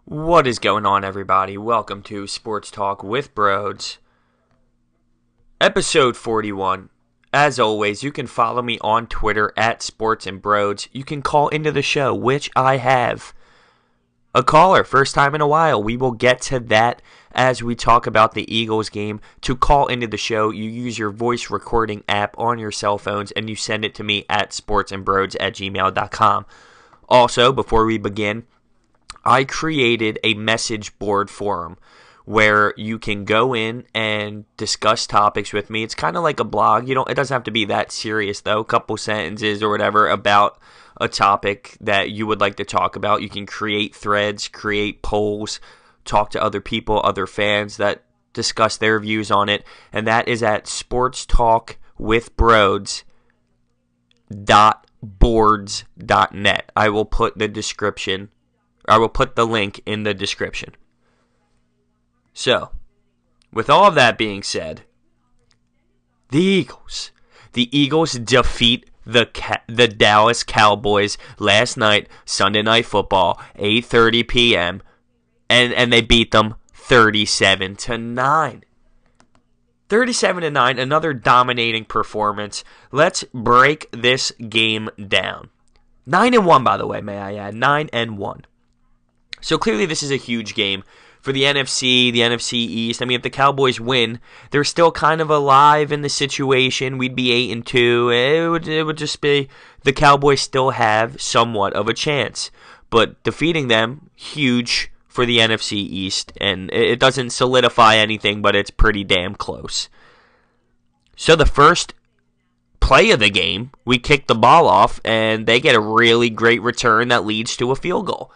What is going on, everybody? Welcome to Sports Talk with Brodes, episode 41. As always, you can follow me on Twitter at Sports and Brodes. You can call into the show, which I have a caller, first time in a while. We will get to that as we talk about the Eagles game. To call into the show, you use your voice recording app on your cell phones and you send it to me at sportsandbrodes@gmail.com. Also, before we begin, I created a message board forum where you can go in and discuss topics with me. It's kind of like a blog. It doesn't have to be that serious though. A couple sentences or whatever about a topic that you would like to talk about. You can create threads, create polls, talk to other people, other fans that discuss their views on it. And that is at sportstalkwithbrodes.boards.net. I will put the link in the description. So, with all of that being said, the Eagles defeat the Dallas Cowboys last night, Sunday Night Football, 8:30 p.m., and they beat them 37-9. 37-9, another dominating performance. Let's break this game down. 9-1, by the way, may I add, 9-1. So clearly this is a huge game for the NFC East. I mean, if the Cowboys win, they're still kind of alive in the situation. We'd be 8-2. It would just be the Cowboys still have somewhat of a chance. But defeating them, huge for the NFC East. And it doesn't solidify anything, but it's pretty damn close. So the first play of the game, we kick the ball off, and they get a really great return that leads to a field goal.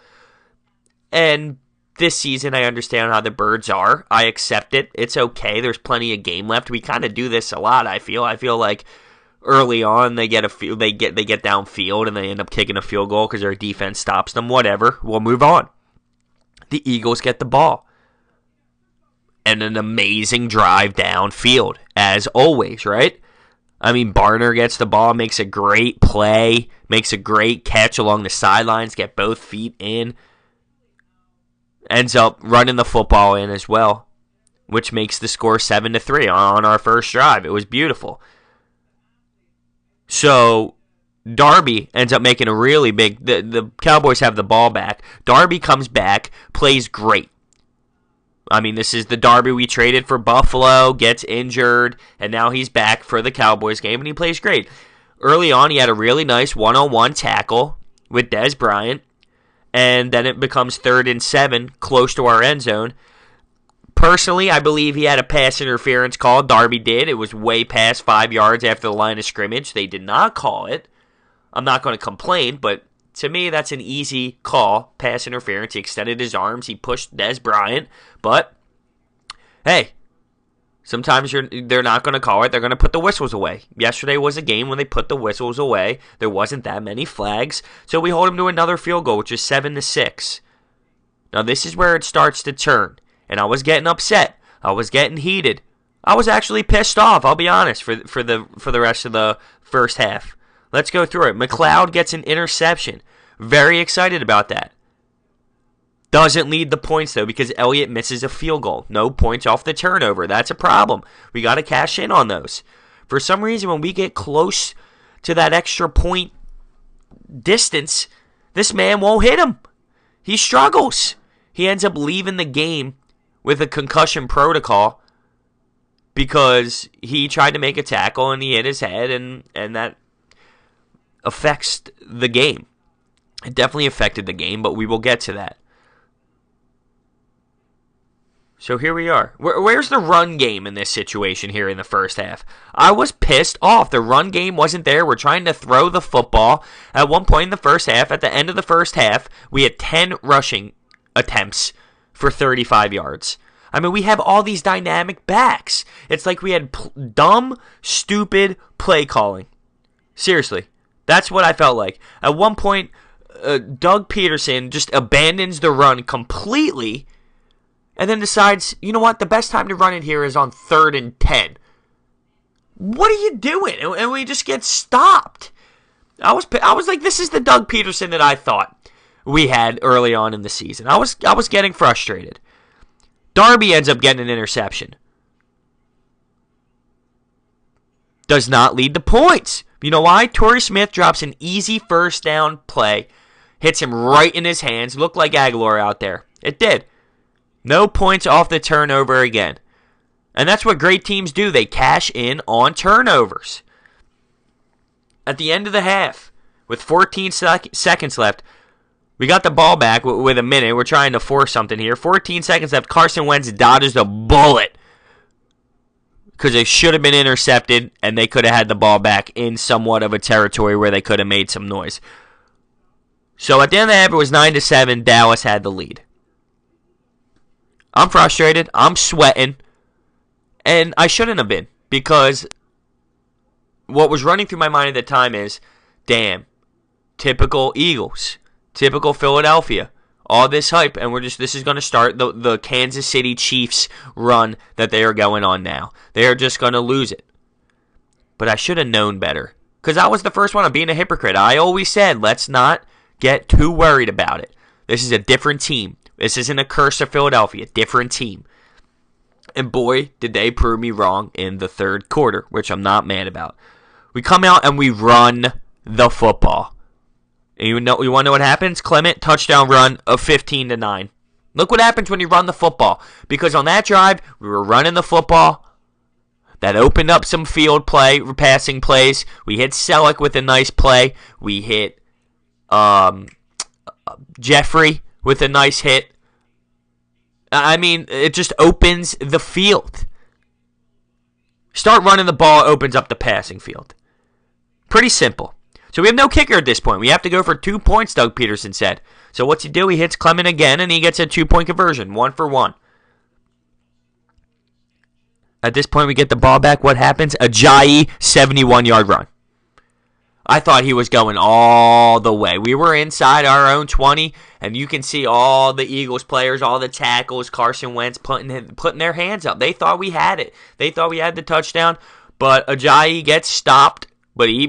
And this season, I understand how the Birds are. I accept it. It's okay. There's plenty of game left. We kind of do this a lot, I feel. I feel like early on they get downfield and they end up kicking a field goal because their defense stops them. Whatever. We'll move on. The Eagles get the ball. And an amazing drive downfield, as always, right? I mean, Barner gets the ball, makes a great play, makes a great catch along the sidelines, get both feet in. Ends up running the football in as well, which makes the score 7-3 on our first drive. It was beautiful. So Darby ends up making a really big. The Cowboys have the ball back. Darby comes back, plays great. I mean, this is the Darby we traded for Buffalo, gets injured, and now he's back for the Cowboys game, and he plays great. Early on, he had a really nice one-on-one tackle with Dez Bryant. And then it becomes 3rd and 7, close to our end zone. Personally, I believe he had a pass interference call. Darby did. It was way past 5 yards after the line of scrimmage. They did not call it. I'm not going to complain, but to me, that's an easy call. Pass interference. He extended his arms. He pushed Dez Bryant. But, hey, sometimes they're not going to call it. They're going to put the whistles away. Yesterday was a game when they put the whistles away. There wasn't that many flags. So we hold them to another field goal, which is 7-6. Now this is where it starts to turn. And I was getting upset. I was getting heated. I was actually pissed off, I'll be honest, for the rest of the first half. Let's go through it. McLeod gets an interception. Very excited about that. Doesn't lead the points, though, because Elliott misses a field goal. No points off the turnover. That's a problem. We got to cash in on those. For some reason, when we get close to that extra point distance, this man won't hit him. He struggles. He ends up leaving the game with a concussion protocol because he tried to make a tackle and he hit his head, and that affects the game. It definitely affected the game, but we will get to that. So here we are. Where's the run game in this situation here in the first half? I was pissed off. The run game wasn't there. We're trying to throw the football. At one point in the first half, at the end of the first half, we had 10 rushing attempts for 35 yards. I mean, we have all these dynamic backs. It's like we had dumb, stupid play calling. Seriously. That's what I felt like. At one point, Doug Peterson just abandons the run completely and then decides, you know what, the best time to run it here is on 3rd and 10. What are you doing? And we just get stopped. I was like, this is the Doug Peterson that I thought. we had early on in the season. I was getting frustrated. Darby ends up getting an interception. Does not lead to points. You know why? Torrey Smith drops an easy first down play. Hits him right in his hands. Looked like Aguilar out there. It did. No points off the turnover again. And that's what great teams do. They cash in on turnovers. At the end of the half, with 14 seconds left, we got the ball back with a minute. We're trying to force something here. 14 seconds left. Carson Wentz dodges a bullet because it should have been intercepted, and they could have had the ball back in somewhat of a territory where they could have made some noise. So at the end of the half, it was 9-7. Dallas had the lead. I'm frustrated. I'm sweating. And I shouldn't have been, because what was running through my mind at the time is, damn, typical Eagles, typical Philadelphia, all this hype, and this is going to start the Kansas City Chiefs run that they are going on now. They are just going to lose it. But I should have known better, because I was the first one of being a hypocrite. I always said, let's not get too worried about it. This is a different team. This isn't a curse of Philadelphia, different team. And boy, did they prove me wrong in the third quarter, which I'm not mad about. We come out and we run the football. And you want to know what happens? Clement, touchdown run of 15-9. Look what happens when you run the football. Because on that drive, we were running the football. That opened up some field play, passing plays. We hit Selleck with a nice play. We hit Jeffrey with a nice hit. I mean, it just opens the field. Start running the ball, opens up the passing field. Pretty simple. So we have no kicker at this point. We have to go for 2 points, Doug Peterson said. So what's he do? He hits Clement again, and he gets a 2-point conversion, 1-for-1. At this point, we get the ball back. What happens? A Ajayi 71-yard run. I thought he was going all the way. We were inside our own 20, and you can see all the Eagles players, all the tackles, Carson Wentz putting their hands up. They thought we had it. They thought we had the touchdown, but Ajayi gets stopped. But he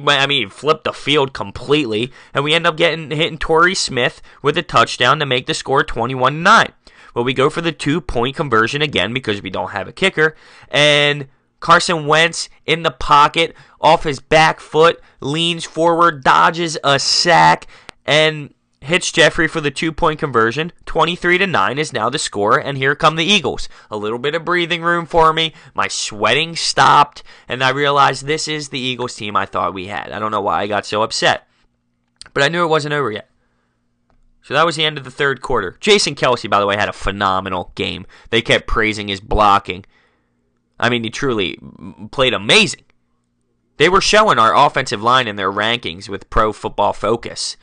flipped the field completely, and we end up hitting Torrey Smith with a touchdown to make the score 21-9. Well, we go for the 2-point conversion again because we don't have a kicker, and Carson Wentz in the pocket, off his back foot, leans forward, dodges a sack, and hits Jeffrey for the 2-point conversion. 23-9 is now the score, and here come the Eagles. A little bit of breathing room for me. My sweating stopped, and I realized this is the Eagles team I thought we had. I don't know why I got so upset, but I knew it wasn't over yet. So that was the end of the third quarter. Jason Kelce, by the way, had a phenomenal game. They kept praising his blocking. I mean, he truly played amazing. They were showing our offensive line in their rankings with Pro Football Focus.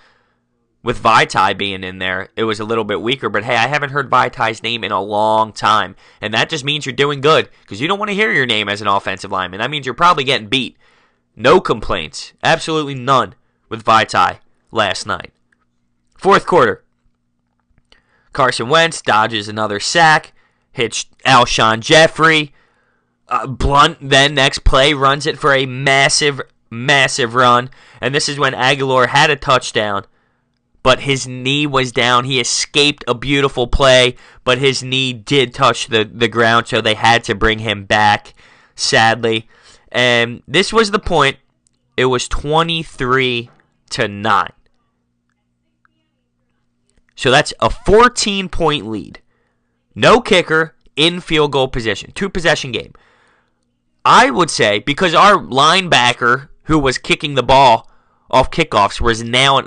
With Vitae being in there, it was a little bit weaker. But hey, I haven't heard Vitae's name in a long time. And that just means you're doing good. Because you don't want to hear your name as an offensive lineman. That means you're probably getting beat. No complaints. Absolutely none with Vitae last night. Fourth quarter. Carson Wentz dodges another sack. Hits Alshon Jeffrey. Blunt then next play runs it for a massive, massive run. And this is when Aguilar had a touchdown. But his knee was down. He escaped a beautiful play, but his knee did touch the ground, so they had to bring him back, sadly. And this was the point. It was 23-9. So that's a 14-point lead. No kicker, in field goal position. 2-possession game. I would say, because our linebacker, who was kicking the ball off kickoffs, was now,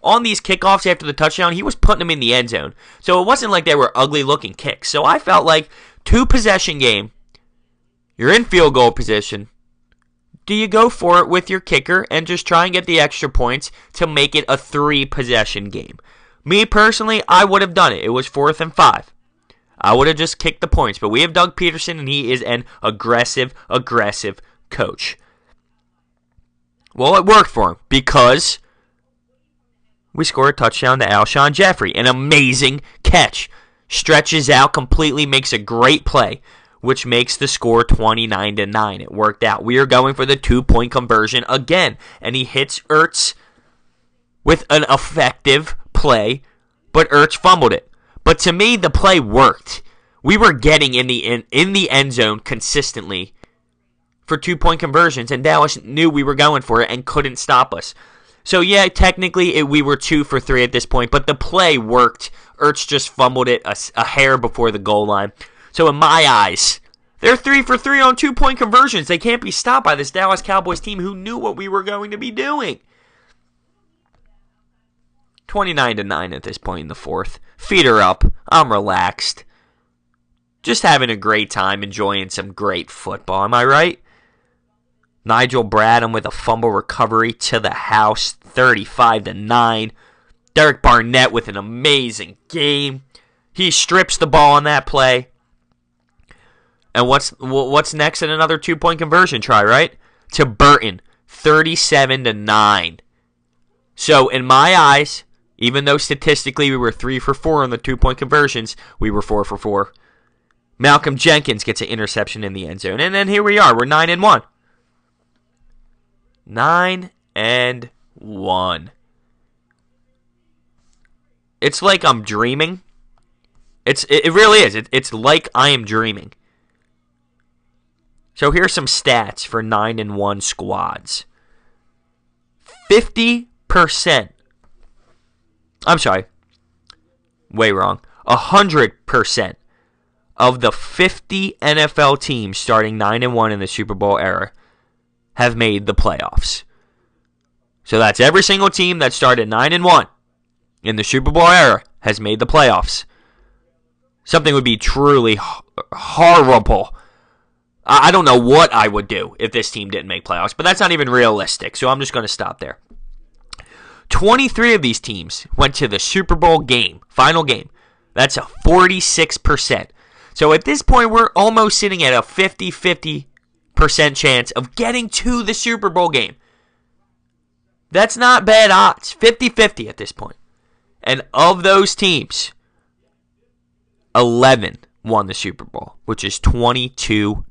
on these kickoffs after the touchdown, he was putting them in the end zone. So it wasn't like they were ugly-looking kicks. So I felt like 2-possession game, you're in field goal position. Do you go for it with your kicker and just try and get the extra points to make it a 3-possession game? Me, personally, I would have done it. It was 4th and 5. I would have just kicked the points. But we have Doug Peterson, and he is an aggressive coach. Well, it worked for him because we scored a touchdown to Alshon Jeffrey. An amazing catch. Stretches out completely, makes a great play, which makes the score 29-9. It worked out. We are going for the 2-point conversion again. And he hits Ertz with an effective play but Ertz fumbled it. But to me, the play worked. We were getting in the end zone consistently for 2-point conversions, and Dallas knew we were going for it and couldn't stop us. So yeah, technically we were 2 for 3 at this point, but the play worked. Ertz just fumbled it a hair before the goal line. So in my eyes, they're 3 for 3 on 2-point conversions. They can't be stopped by this Dallas Cowboys team who knew what we were going to be doing. 29-9 at this point in the fourth. Feet are up. I'm relaxed. Just having a great time, enjoying some great football. Am I right? Nigel Bradham with a fumble recovery to the house, 35-9. Derek Barnett with an amazing game. He strips the ball on that play. And what's next in another 2-point conversion try, right? To Burton, 37-9. So in my eyes, even though statistically we were 3 for 4 on the 2-point conversions, we were 4 for 4. Malcolm Jenkins gets an interception in the end zone. And then here we are. We're 9-1. 9-1. It's like I'm dreaming. It really is. It's like I am dreaming. So here's some stats for 9-1 squads. 50%. I'm sorry. Way wrong. 100% of the 50 NFL teams starting 9-1 in the Super Bowl era have made the playoffs. So that's every single team that started 9-1 in the Super Bowl era has made the playoffs. Something would be truly horrible. I don't know what I would do if this team didn't make playoffs, but that's not even realistic, so I'm just going to stop there. 23 of these teams went to the Super Bowl game, final game. That's a 46%. So at this point, we're almost sitting at a 50-50% chance of getting to the Super Bowl game. That's not bad odds. 50-50 at this point. And of those teams, 11 won the Super Bowl, which is 22%.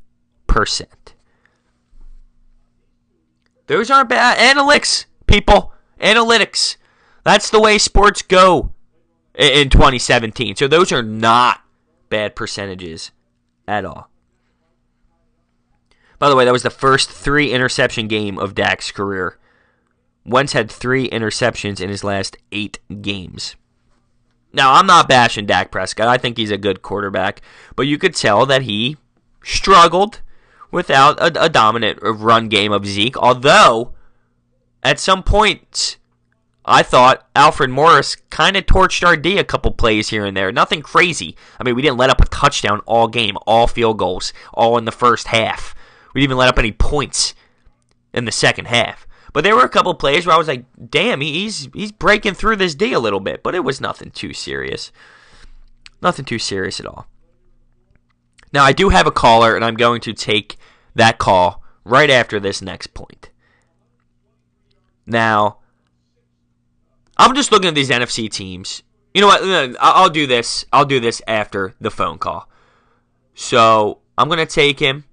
Those aren't bad analytics, people. Analytics. That's the way sports go in 2017. So those are not bad percentages at all. By the way, that was the first 3-interception game of Dak's career. Wentz had 3 interceptions in his last 8 games. Now, I'm not bashing Dak Prescott. I think he's a good quarterback. But you could tell that he struggled without a dominant run game of Zeke. Although, at some point, I thought Alfred Morris kind of torched our D a couple plays here and there. Nothing crazy. I mean, we didn't let up a touchdown all game, all field goals, all in the first half. We didn't even let up any points in the second half. But there were a couple plays where I was like, damn, he's breaking through this D a little bit. But it was nothing too serious. Nothing too serious at all. Now, I do have a caller, and I'm going to take that call right after this next point. Now, I'm just looking at these NFC teams. You know what? I'll do this. I'll do this after the phone call. So, I'm going to take him.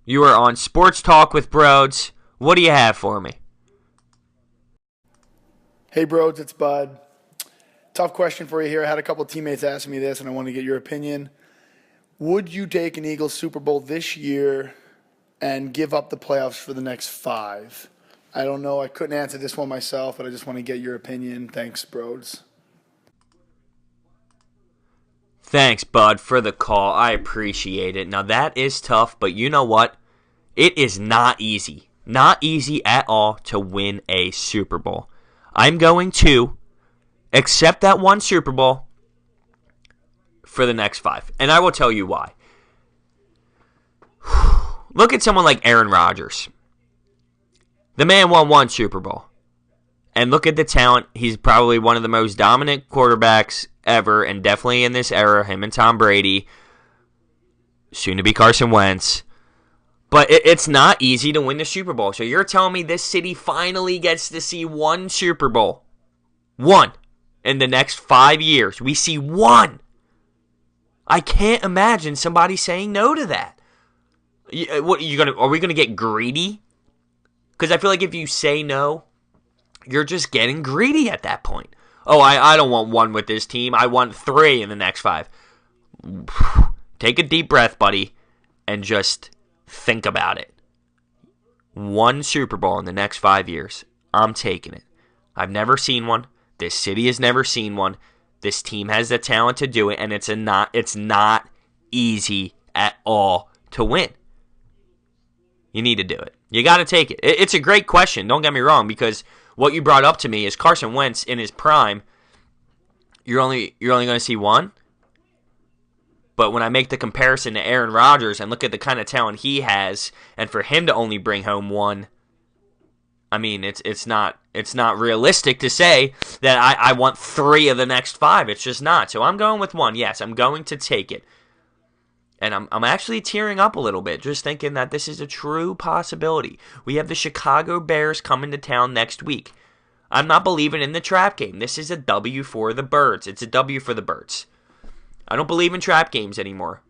You are on Sports Talk with Brodes. What do you have for me? Hey, Brodes, it's Bud. Tough question for you here. I had a couple of teammates ask me this, and I want to get your opinion. Would you take an Eagles Super Bowl this year and give up the playoffs for the next 5? I don't know. I couldn't answer this one myself, but I just want to get your opinion. Thanks, Brodes. Thanks, Bud, for the call. I appreciate it. Now, that is tough, but you know what? It is not easy. Not easy at all to win a Super Bowl. I'm going to accept that one Super Bowl for the next 5. And I will tell you why. Look at someone like Aaron Rodgers. The man won 1 Super Bowl. And look at the talent. He's probably one of the most dominant quarterbacks ever, and definitely in this era, him and Tom Brady, soon to be Carson Wentz. But it's not easy to win the Super Bowl. So you're telling me this city finally gets to see 1 Super Bowl. 1. In the next 5 years. We see 1. I can't imagine somebody saying no to that. Are we going to get greedy? Because I feel like if you say no, you're just getting greedy at that point. Oh, I don't want one with this team. I want 3 in the next 5. Take a deep breath, buddy, and just think about it. 1 Super Bowl in the next 5 years. I'm taking it. I've never seen one. This city has never seen one. This team has the talent to do it, and it's not easy at all to win. You need to do it. You got to take it. It's a great question. Don't get me wrong, because what you brought up to me is Carson Wentz in his prime. You're only going to see 1. But when I make the comparison to Aaron Rodgers and look at the kind of talent he has, and for him to only bring home 1, I mean, it's not realistic to say that I want 3 of the next 5. It's just not. So I'm going with 1. Yes, I'm going to take it. And I'm actually tearing up a little bit just thinking that this is a true possibility. We have the Chicago Bears coming to town next week. I'm not believing in the trap game. This is a W for the Birds. It's a W for the Birds. I don't believe in trap games anymore.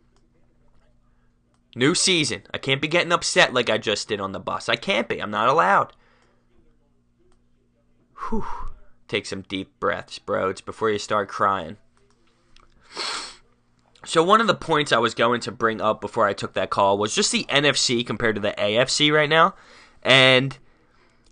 New season. I can't be getting upset like I just did on the bus. I can't be. I'm not allowed. Whew. Take some deep breaths, Brodes, before you start crying. So one of the points I was going to bring up before I took that call was just the NFC compared to the AFC right now. And,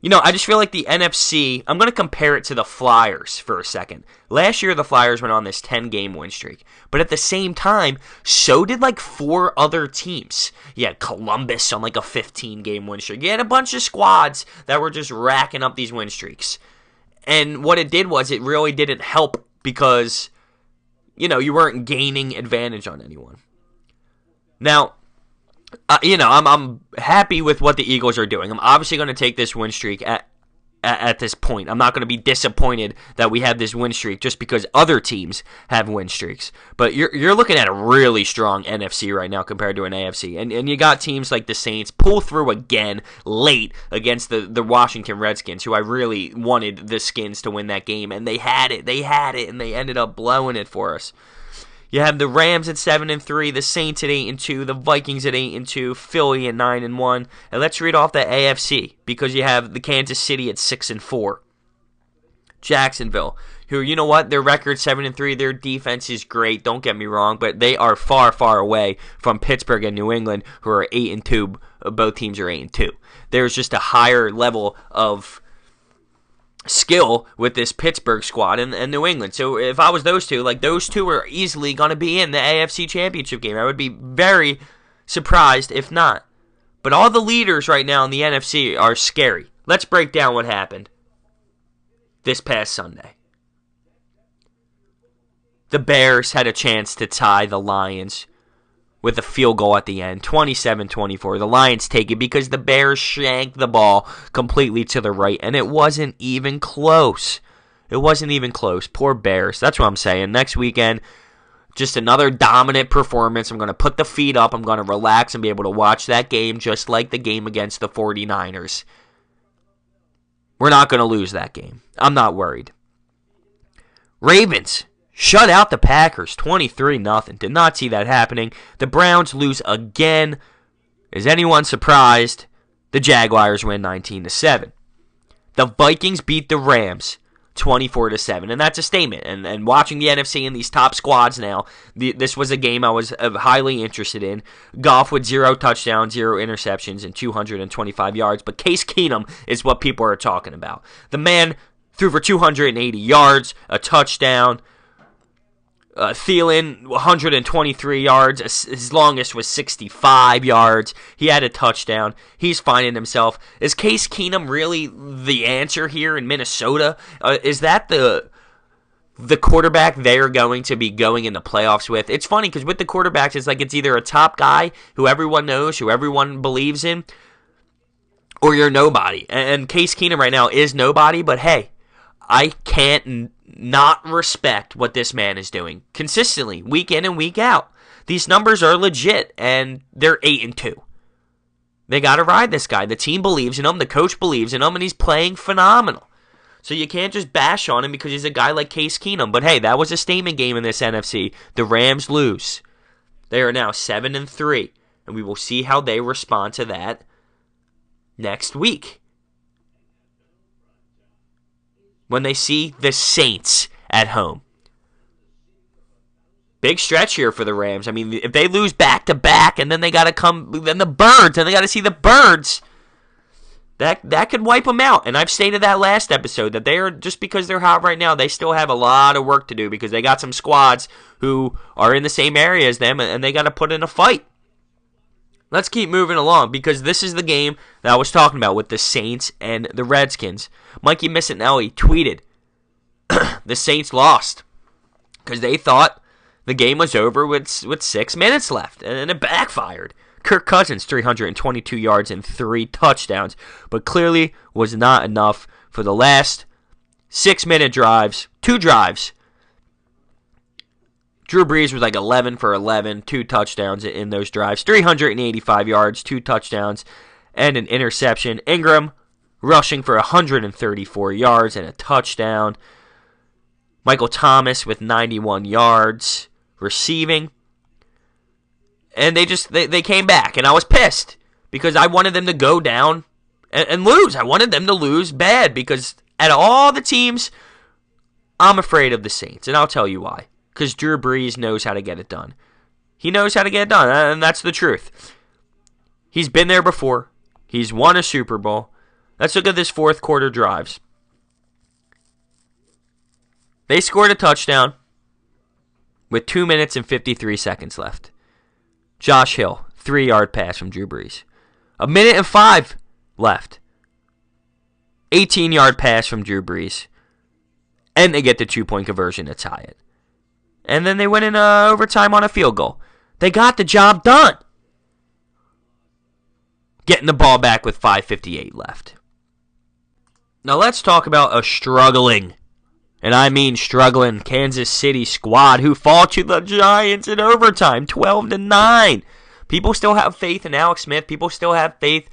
I just feel like the NFC, I'm going to compare it to the Flyers for a second. Last year, the Flyers went on this 10-game win streak. But at the same time, so did like 4 other teams. You had Columbus on like a 15-game win streak. You had a bunch of squads that were just racking up these win streaks. And what it did was it really didn't help because, you weren't gaining advantage on anyone. Now, I'm happy with what the Eagles are doing. I'm obviously going to take this win streak at this point. I'm not going to be disappointed that we have this win streak just because other teams have win streaks. But you're looking at a really strong NFC right now compared to an AFC. And you got teams like the Saints pull through again late against the Washington Redskins, who I really wanted the Skins to win that game. And they had it, and they ended up blowing it for us. You have the Rams at 7-3, the Saints at 8-2, the Vikings at 8-2, Philly at 9-1. And let's read off the AFC because you have the Kansas City at 6-4. Jacksonville, who, you know what, their record 7-3, their defense is great, don't get me wrong, but they are far, far away from Pittsburgh and New England, who are 8-2. Both teams are 8-2. There's just a higher level of skill with this Pittsburgh squad and New England. So if I was those two are easily going to be in the AFC Championship game. I would be very surprised if not. But all the leaders right now in the NFC are scary. Let's break down what happened this past Sunday. The Bears had a chance to tie the Lions with a field goal at the end, 27-24. The Lions take it because the Bears shanked the ball completely to the right, and it wasn't even close. It wasn't even close. Poor Bears. That's what I'm saying. Next weekend, just another dominant performance. I'm going to put the feet up. I'm going to relax and be able to watch that game just like the game against the 49ers. We're not going to lose that game. I'm not worried. Ravens shut out the Packers 23-0. Did not see that happening. The Browns lose again. Is anyone surprised? The Jaguars win 19-7. The Vikings beat the Rams 24-7, and that's a statement. And watching the NFC and these top squads now, this was a game I was highly interested in. Goff with 0 touchdowns, 0 interceptions, and 225 yards. But Case Keenum is what people are talking about. The man threw for 280 yards, a touchdown. Thielen, 123 yards. His longest was 65 yards. He had a touchdown. He's finding himself. Is Case Keenum really the answer here in Minnesota? Is that the quarterback they're going to be going in the playoffs with? It's funny because with the quarterbacks, it's like it's either a top guy who everyone knows, who everyone believes in, or you're nobody. And Case Keenum right now is nobody, but hey, I can't not respect what this man is doing consistently, week in and week out. These numbers are legit, and they're 8-2. They got to ride this guy. The team believes in him. The coach believes in him, and he's playing phenomenal. So you can't just bash on him because he's a guy like Case Keenum. But hey, that was a statement game in this NFC. The Rams lose. They are now 7-3, and we will see how they respond to that next week. when they see the Saints at home. Big stretch here for the Rams. I mean, if they lose back-to-back and then they got to come, then the Birds, and they got to see the Birds, that could wipe them out. And I've stated that last episode, that they are, just because they're hot right now, they still have a lot of work to do because they got some squads who are in the same area as them, and they got to put in a fight. Let's keep moving along because this is the game that I was talking about with the Saints and the Redskins. Mikey Missinelli tweeted, the Saints lost because they thought the game was over with 6 minutes left, and it backfired. Kirk Cousins, 322 yards and 3 touchdowns, but clearly was not enough for the last 6-minute drives, 2 drives. Drew Brees was like 11 for 11, 2 touchdowns in those drives, 385 yards, 2 touchdowns, and an interception. Ingram rushing for 134 yards and a touchdown. Michael Thomas with 91 yards receiving. And they came back, and I was pissed because I wanted them to go down and lose. I wanted them to lose bad because out of all the teams, I'm afraid of the Saints, and I'll tell you why. Because Drew Brees knows how to get it done. He knows how to get it done, and that's the truth. He's been there before. He's won a Super Bowl. Let's look at this fourth quarter drives. They scored a touchdown with 2 minutes and 53 seconds left. Josh Hill, 3-yard pass from Drew Brees. 1 minute and 5 left. 18-yard pass from Drew Brees. And they get the 2-point conversion to tie it. And then they went in overtime on a field goal. They got the job done. Getting the ball back with 5:58 left. Now let's talk about a struggling, and I mean struggling, Kansas City squad who fall to the Giants in overtime, 12-9. People still have faith in Alex Smith. People still have faith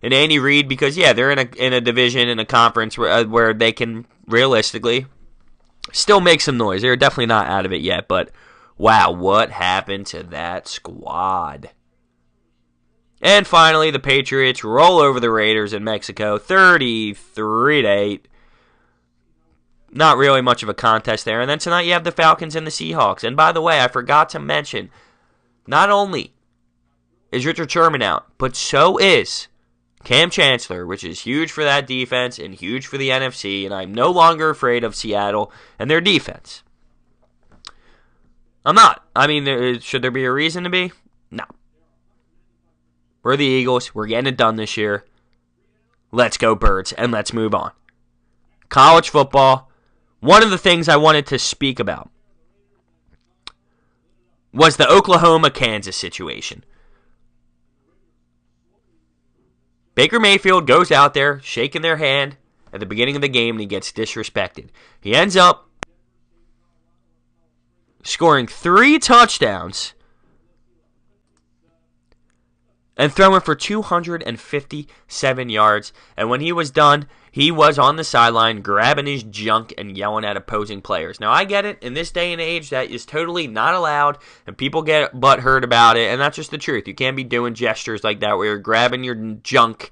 in Andy Reid because, yeah, they're in a division, in a conference where they can realistically still make some noise. They're definitely not out of it yet, but wow, what happened to that squad? And finally, the Patriots roll over the Raiders in Mexico, 33-8. Not really much of a contest there. And then tonight you have the Falcons and the Seahawks. And by the way, I forgot to mention, not only is Richard Sherman out, but so is Cam Chancellor, which is huge for that defense and huge for the NFC. And I'm no longer afraid of Seattle and their defense. I'm not. I mean, should there be a reason to be? No. We're the Eagles. We're getting it done this year. Let's go, Birds, and let's move on. College football. One of the things I wanted to speak about was the Oklahoma-Kansas situation. Baker Mayfield goes out there, shaking their hand at the beginning of the game, and he gets disrespected. He ends up scoring 3 touchdowns and throwing for 257 yards. And when he was done, he was on the sideline grabbing his junk and yelling at opposing players. Now, I get it. In this day and age, that is totally not allowed, and people get butthurt about it, and that's just the truth. You can't be doing gestures like that where you're grabbing your junk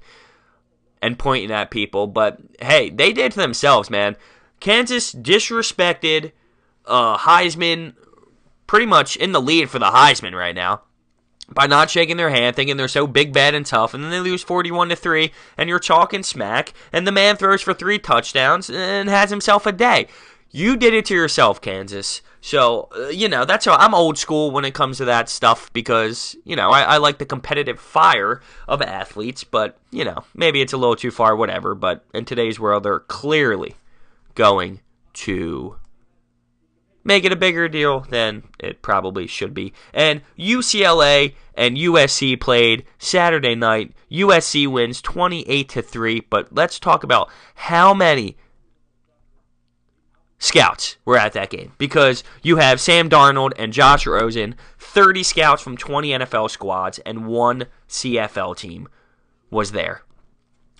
and pointing at people. But, hey, they did to themselves, man. Kansas disrespected Heisman, pretty much in the lead for the Heisman right now, by not shaking their hand, thinking they're so big, bad, and tough, and then they lose 41-3, and you're talking smack, and the man throws for 3 touchdowns and has himself a day. You did it to yourself, Kansas. So, that's how I'm old school when it comes to that stuff because, I like the competitive fire of athletes, but, maybe it's a little too far, whatever, but in today's world, they're clearly going to make it a bigger deal than it probably should be. And UCLA and USC played Saturday night. USC wins 28-3, but let's talk about how many scouts were at that game. Because you have Sam Darnold and Josh Rosen, 30 scouts from 20 NFL squads, and 1 CFL team was there.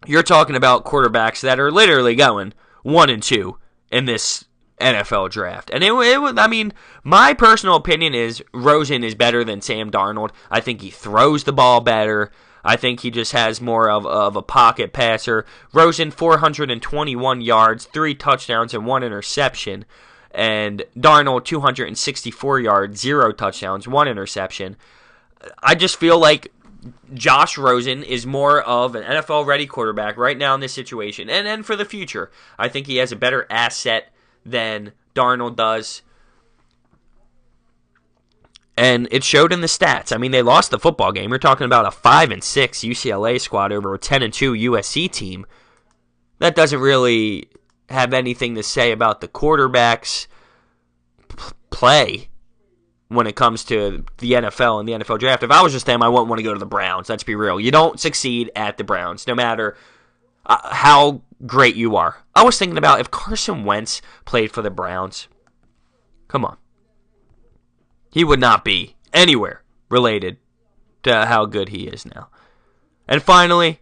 You're talking about quarterbacks that are literally going 1-2 in this NFL draft. And it was, my personal opinion is Rosen is better than Sam Darnold. I think he throws the ball better. I think he just has more of a pocket passer. Rosen, 421 yards, 3 touchdowns, and 1 interception. And Darnold, 264 yards, 0 touchdowns, 1 interception. I just feel like Josh Rosen is more of an NFL-ready quarterback right now in this situation, and for the future. I think he has a better asset than Darnold does. And it showed in the stats. I mean, they lost the football game. We're talking about a 5-6 UCLA squad over a 10-2 USC team. That doesn't really have anything to say about the quarterback's play when it comes to the NFL and the NFL draft. If I was just them, I wouldn't want to go to the Browns. Let's be real. You don't succeed at the Browns, no matter how great you are. I was thinking about if Carson Wentz played for the Browns. Come on. He would not be anywhere related to how good he is now. And finally,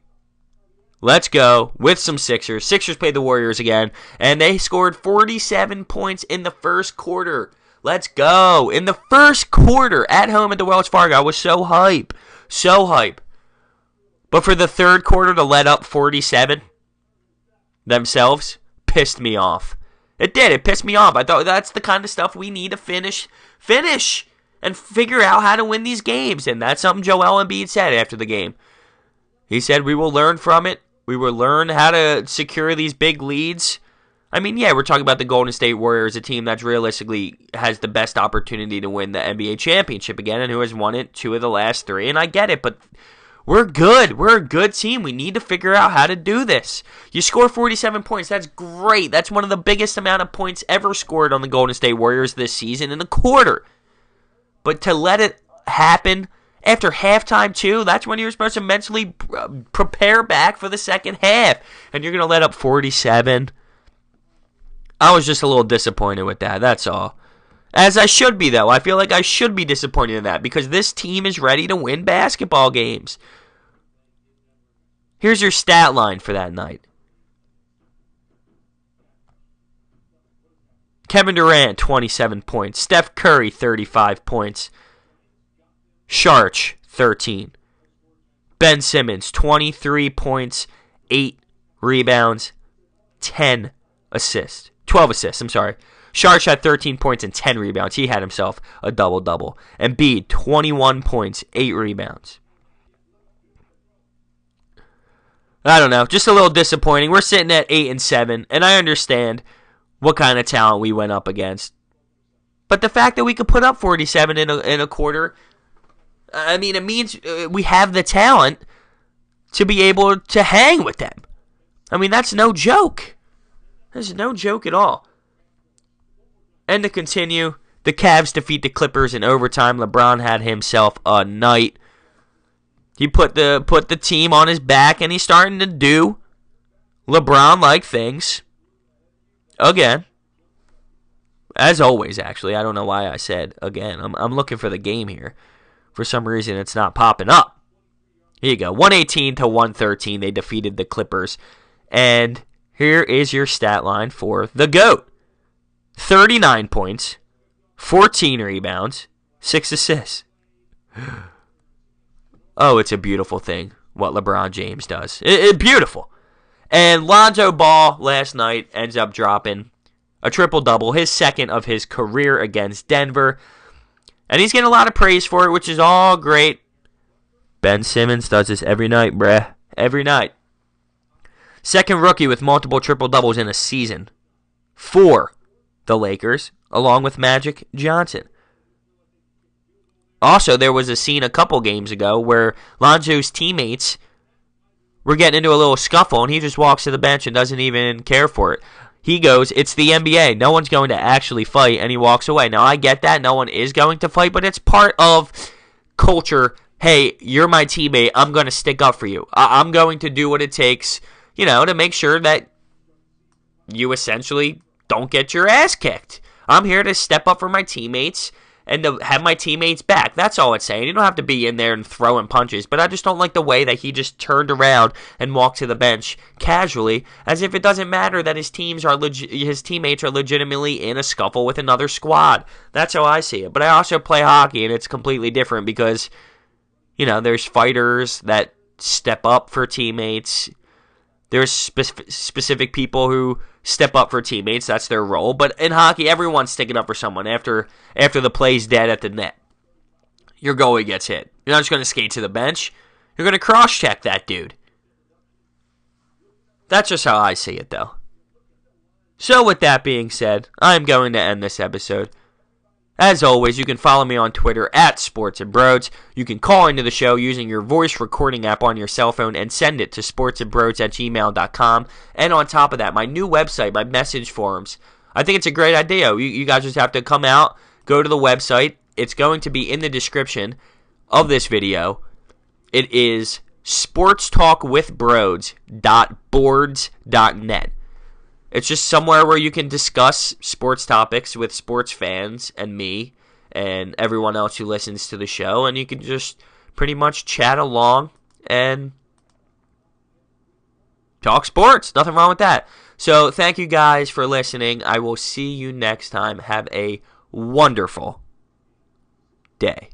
let's go with some Sixers. Sixers played the Warriors again, and they scored 47 points in the first quarter. Let's go. In the first quarter at home at the Wells Fargo, I was so hype. So hype. But for the third quarter to let up 47 themselves pissed me off. It did. It pissed me off. I thought that's the kind of stuff we need to finish and figure out how to win these games. And that's something Joel Embiid said after the game. He said, we will learn from it. We will learn how to secure these big leads. I mean, yeah, we're talking about the Golden State Warriors, a team that's realistically has the best opportunity to win the NBA championship again and who has won it 2 of the last 3. And I get it, but we're good. We're a good team. We need to figure out how to do this. You score 47 points. That's great. That's one of the biggest amount of points ever scored on the Golden State Warriors this season in a quarter. But to let it happen after halftime, too, that's when you're supposed to mentally prepare back for the second half. And you're going to let up 47. I was just a little disappointed with that. That's all. As I should be, though. I feel like I should be disappointed in that because this team is ready to win basketball games. Here's your stat line for that night. Kevin Durant, 27 points. Steph Curry, 35 points. Sharch, 13. Ben Simmons, 23 points, 8 rebounds, 10 assists. 12 assists, I'm sorry. Sharch had 13 points and 10 rebounds. He had himself a double-double. Embiid, 21 points, 8 rebounds. I don't know. Just a little disappointing. We're sitting at 8-7, and I understand what kind of talent we went up against. But the fact that we could put up 47 in a quarter, I mean, it means we have the talent to be able to hang with them. I mean, that's no joke. That's no joke at all. And to continue, the Cavs defeat the Clippers in overtime. LeBron had himself a night. He put the team on his back, and he's starting to do LeBron-like things again. As always, actually. I don't know why I said again. I'm looking for the game here. For some reason, it's not popping up. Here you go. 118-113. They defeated the Clippers. And here is your stat line for the GOAT. 39 points, 14 rebounds, 6 assists. Oh, it's a beautiful thing what LeBron James does. It's beautiful. And Lonzo Ball last night ends up dropping a triple-double, his second of his career against Denver. And he's getting a lot of praise for it, which is all great. Ben Simmons does this every night, bruh. Every night. Second rookie with multiple triple-doubles in a season for the Lakers, along with Magic Johnson. Also, there was a scene a couple games ago where Lonzo's teammates were getting into a little scuffle, and he just walks to the bench and doesn't even care for it. He goes, it's the NBA. No one's going to actually fight, and he walks away. Now, I get that. No one is going to fight, but it's part of culture. Hey, you're my teammate. I'm going to stick up for you. I'm going to do what it takes, to make sure that you essentially don't get your ass kicked. I'm here to step up for my teammates and to have my teammates back. That's all it's saying. You don't have to be in there and throwing punches, but I just don't like the way that he just turned around and walked to the bench casually, as if it doesn't matter that his teammates are legitimately in a scuffle with another squad. That's how I see it. But I also play hockey, and it's completely different because, there's fighters that step up for teammates. There's specific people who step up for teammates. That's their role. But in hockey, everyone's sticking up for someone after the play's dead at the net. Your goalie gets hit. You're not just going to skate to the bench. You're going to cross-check that dude. That's just how I see it, though. So with that being said, I'm going to end this episode. As always, you can follow me on Twitter at SportsAndBrodes. You can call into the show using your voice recording app on your cell phone and send it to sportsandbrodes@gmail.com. And on top of that, my new website, my message forums. I think it's a great idea. You guys just have to come out, go to the website. It's going to be in the description of this video. It is sportstalkwithbrodes.boards.net. It's just somewhere where you can discuss sports topics with sports fans and me and everyone else who listens to the show, and you can just pretty much chat along and talk sports. Nothing wrong with that. So thank you guys for listening. I will see you next time. Have a wonderful day.